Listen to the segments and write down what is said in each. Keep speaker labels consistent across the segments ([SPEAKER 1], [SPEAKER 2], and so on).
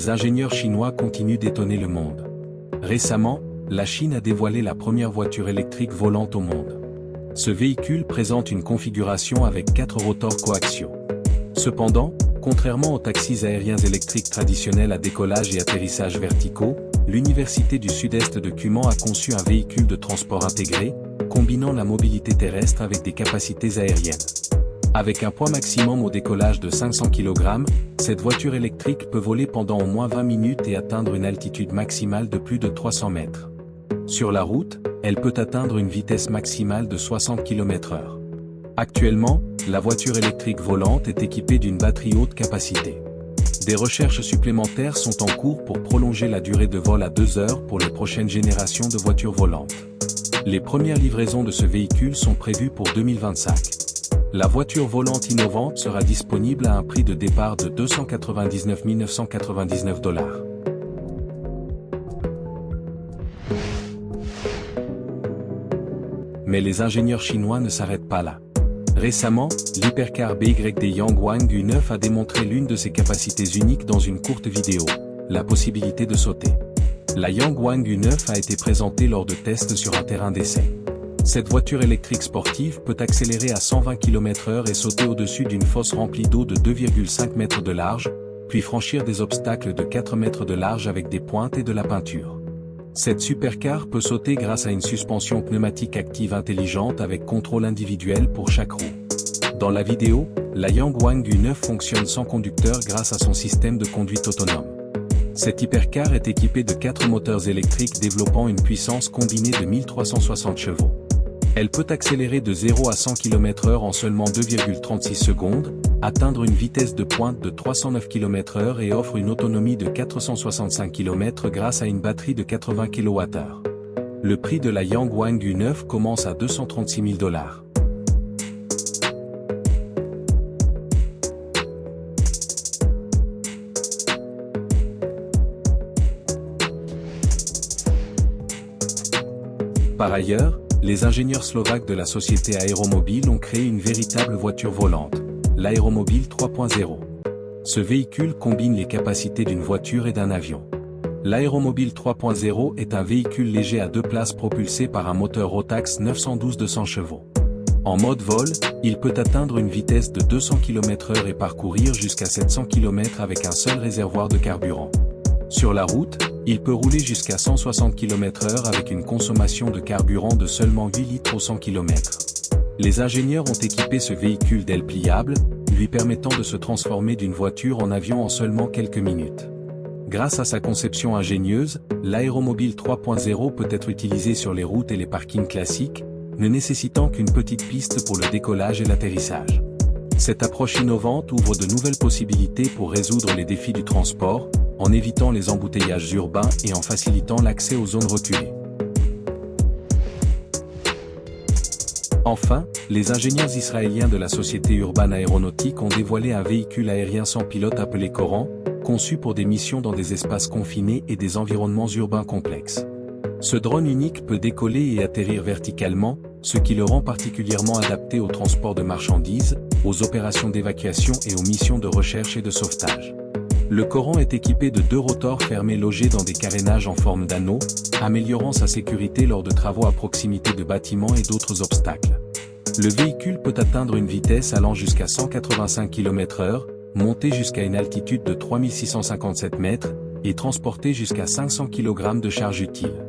[SPEAKER 1] les ingénieurs chinois continuent d'étonner le monde. Récemment, la Chine a dévoilé la première voiture électrique volante au monde. Ce véhicule présente une configuration avec 4 rotors coaxiaux. Cependant, contrairement aux taxis aériens électriques traditionnels à décollage et atterrissage verticaux, l'Université du Sud-Est de Cuman a conçu un véhicule de transport intégré, combinant la mobilité terrestre avec des capacités aériennes. Avec un poids maximum au décollage de 500 kg, cette voiture électrique peut voler pendant au moins 20 minutes et atteindre une altitude maximale de plus de 300 mètres. Sur la route, elle peut atteindre une vitesse maximale de 60 km/h. Actuellement, la voiture électrique volante est équipée d'une batterie haute capacité. Des recherches supplémentaires sont en cours pour prolonger la durée de vol à 2 heures pour les prochaines générations de voitures volantes. Les premières livraisons de ce véhicule sont prévues pour 2025. La voiture volante innovante sera disponible à un prix de départ de $299 999. Mais les ingénieurs chinois ne s'arrêtent pas là. Récemment, l'hypercar BYD Yangwang U9 a démontré l'une de ses capacités uniques dans une courte vidéo, la possibilité de sauter. La Yangwang U9 a été présentée lors de tests sur un terrain d'essai. Cette voiture électrique sportive peut accélérer à 120 km/h et sauter au-dessus d'une fosse remplie d'eau de 2,5 mètres de large, puis franchir des obstacles de 4 mètres de large avec des pointes et de la peinture. Cette supercar peut sauter grâce à une suspension pneumatique active intelligente avec contrôle individuel pour chaque roue. Dans la vidéo, la Yangwang U9 fonctionne sans conducteur grâce à son système de conduite autonome. Cette hypercar est équipée de 4 moteurs électriques développant une puissance combinée de 1360 chevaux. Elle peut accélérer de 0 à 100 km/h en seulement 2,36 secondes, atteindre une vitesse de pointe de 309 km/h et offre une autonomie de 465 km grâce à une batterie de 80 kWh. Le prix de la Yangwang U9 commence à $236 000. Par ailleurs, les ingénieurs slovaques de la société Aéromobile ont créé une véritable voiture volante, l'Aéromobile 3.0. Ce véhicule combine les capacités d'une voiture et d'un avion. L'Aéromobile 3.0 est un véhicule léger à 2 places propulsé par un moteur Rotax 912-200 chevaux. En mode vol, il peut atteindre une vitesse de 200 km/h et parcourir jusqu'à 700 km avec un seul réservoir de carburant. Sur la route, il peut rouler jusqu'à 160 km/h avec une consommation de carburant de seulement 8 litres au 100 km. Les ingénieurs ont équipé ce véhicule d'ailes pliables, lui permettant de se transformer d'une voiture en avion en seulement quelques minutes. Grâce à sa conception ingénieuse, l'Aéromobile 3.0 peut être utilisé sur les routes et les parkings classiques, ne nécessitant qu'une petite piste pour le décollage et l'atterrissage. Cette approche innovante ouvre de nouvelles possibilités pour résoudre les défis du transport, en évitant les embouteillages urbains et en facilitant l'accès aux zones reculées. Enfin, les ingénieurs israéliens de la société Urban Aéronautique ont dévoilé un véhicule aérien sans pilote appelé Coran, conçu pour des missions dans des espaces confinés et des environnements urbains complexes. Ce drone unique peut décoller et atterrir verticalement, ce qui le rend particulièrement adapté au transport de marchandises, aux opérations d'évacuation et aux missions de recherche et de sauvetage. Le Coran est équipé de 2 rotors fermés logés dans des carénages en forme d'anneau, améliorant sa sécurité lors de travaux à proximité de bâtiments et d'autres obstacles. Le véhicule peut atteindre une vitesse allant jusqu'à 185 km/h, monter jusqu'à une altitude de 3657 mètres, et transporter jusqu'à 500 kg de charge utile.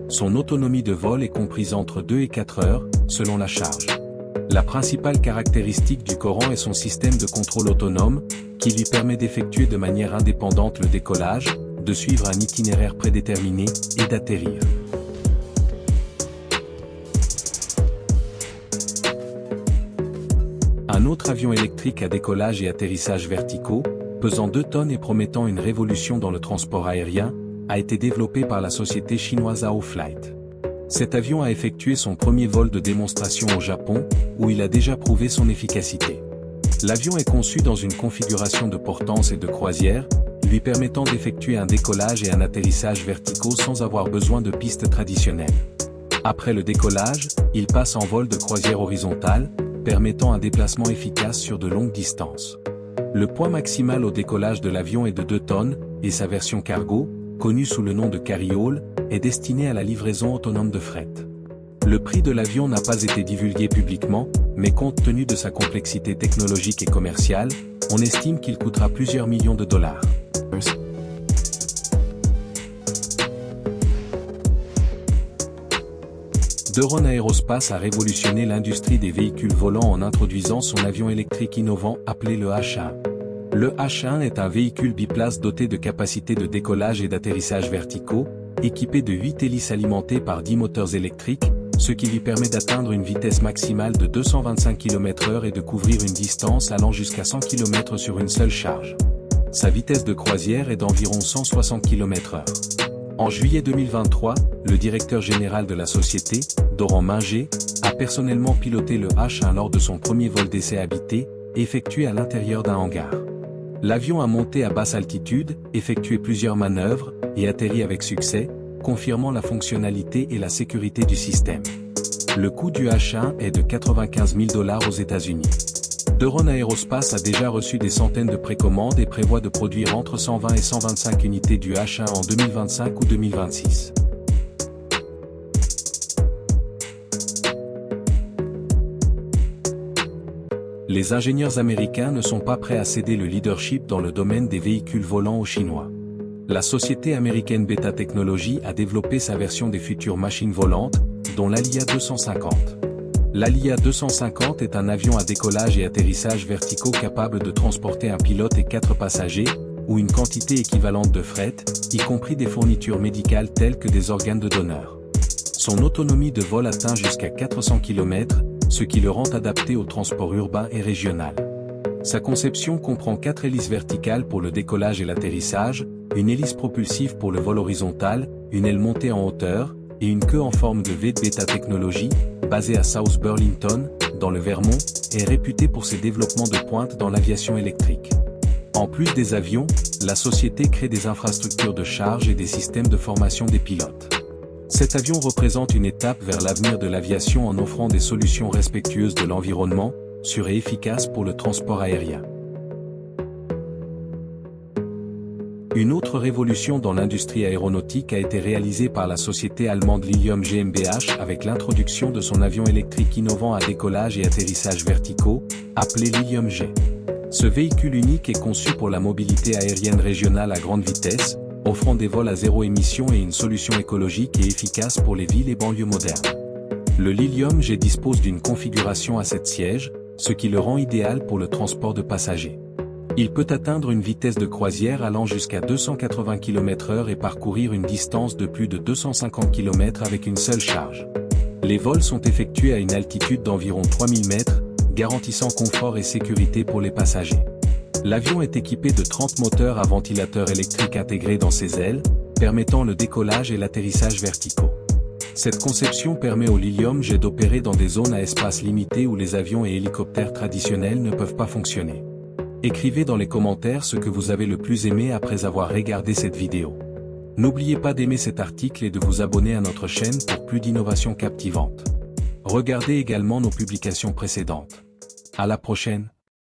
[SPEAKER 1] Son autonomie de vol est comprise entre 2 et 4 heures, selon la charge. La principale caractéristique du Coran est son système de contrôle autonome, qui lui permet d'effectuer de manière indépendante le décollage, de suivre un itinéraire prédéterminé, et d'atterrir. Un autre avion électrique à décollage et atterrissage verticaux, pesant 2 tonnes et promettant une révolution dans le transport aérien, a été développé par la société chinoise Aoflight. Cet avion a effectué son premier vol de démonstration au Japon, où il a déjà prouvé son efficacité. L'avion est conçu dans une configuration de portance et de croisière, lui permettant d'effectuer un décollage et un atterrissage verticaux sans avoir besoin de pistes traditionnelles. Après le décollage, il passe en vol de croisière horizontale, permettant un déplacement efficace sur de longues distances. Le poids maximal au décollage de l'avion est de 2 tonnes, et sa version cargo, connue sous le nom de Carryall, est destinée à la livraison autonome de fret. Le prix de l'avion n'a pas été divulgué publiquement, mais compte tenu de sa complexité technologique et commerciale, on estime qu'il coûtera plusieurs millions de dollars. D'Euron Aerospace a révolutionné l'industrie des véhicules volants en introduisant son avion électrique innovant appelé le H1. Le H1 est un véhicule biplace doté de capacités de décollage et d'atterrissage verticaux, équipé de 8 hélices alimentées par 10 moteurs électriques, ce qui lui permet d'atteindre une vitesse maximale de 225 km/h et de couvrir une distance allant jusqu'à 100 km sur une seule charge. Sa vitesse de croisière est d'environ 160 km/h. En juillet 2023, le directeur général de la société, Doran Minger, a personnellement piloté le H1 lors de son premier vol d'essai habité, effectué à l'intérieur d'un hangar. L'avion a monté à basse altitude, effectué plusieurs manœuvres, et atterri avec succès, confirmant la fonctionnalité et la sécurité du système. Le coût du H1 est de 95 000 $ aux États-Unis. D'Euron Aerospace a déjà reçu des centaines de précommandes et prévoit de produire entre 120 et 125 unités du H1 en 2025 ou 2026. Les ingénieurs américains ne sont pas prêts à céder le leadership dans le domaine des véhicules volants aux Chinois. La société américaine Beta Technologies a développé sa version des futures machines volantes, dont l'Alia 250. L'Alia 250 est un avion à décollage et atterrissage verticaux capable de transporter un pilote et 4 passagers, ou une quantité équivalente de fret, y compris des fournitures médicales telles que des organes de donneur. Son autonomie de vol atteint jusqu'à 400 km, ce qui le rend adapté au transport urbain et régional. Sa conception comprend 4 hélices verticales pour le décollage et l'atterrissage, une hélice propulsive pour le vol horizontal, une aile montée en hauteur, et une queue en forme de V de Beta Technologies, basée à South Burlington, dans le Vermont, est réputée pour ses développements de pointe dans l'aviation électrique. En plus des avions, la société crée des infrastructures de charge et des systèmes de formation des pilotes. Cet avion représente une étape vers l'avenir de l'aviation en offrant des solutions respectueuses de l'environnement, sûres et efficaces pour le transport aérien. Une autre révolution dans l'industrie aéronautique a été réalisée par la société allemande Lilium GmbH avec l'introduction de son avion électrique innovant à décollage et atterrissage verticaux, appelé Lilium G. Ce véhicule unique est conçu pour la mobilité aérienne régionale à grande vitesse, offrant des vols à zéro émission et une solution écologique et efficace pour les villes et banlieues modernes. Le Lilium G dispose d'une configuration à 7 sièges, ce qui le rend idéal pour le transport de passagers. Il peut atteindre une vitesse de croisière allant jusqu'à 280 km/h et parcourir une distance de plus de 250 km avec une seule charge. Les vols sont effectués à une altitude d'environ 3000 mètres, garantissant confort et sécurité pour les passagers. L'avion est équipé de 30 moteurs à ventilateur électrique intégrés dans ses ailes, permettant le décollage et l'atterrissage verticaux. Cette conception permet au Lilium G d'opérer dans des zones à espace limité où les avions et hélicoptères traditionnels ne peuvent pas fonctionner. Écrivez dans les commentaires ce que vous avez le plus aimé après avoir regardé cette vidéo. N'oubliez pas d'aimer cet article et de vous abonner à notre chaîne pour plus d'innovations captivantes. Regardez également nos publications précédentes. À la prochaine.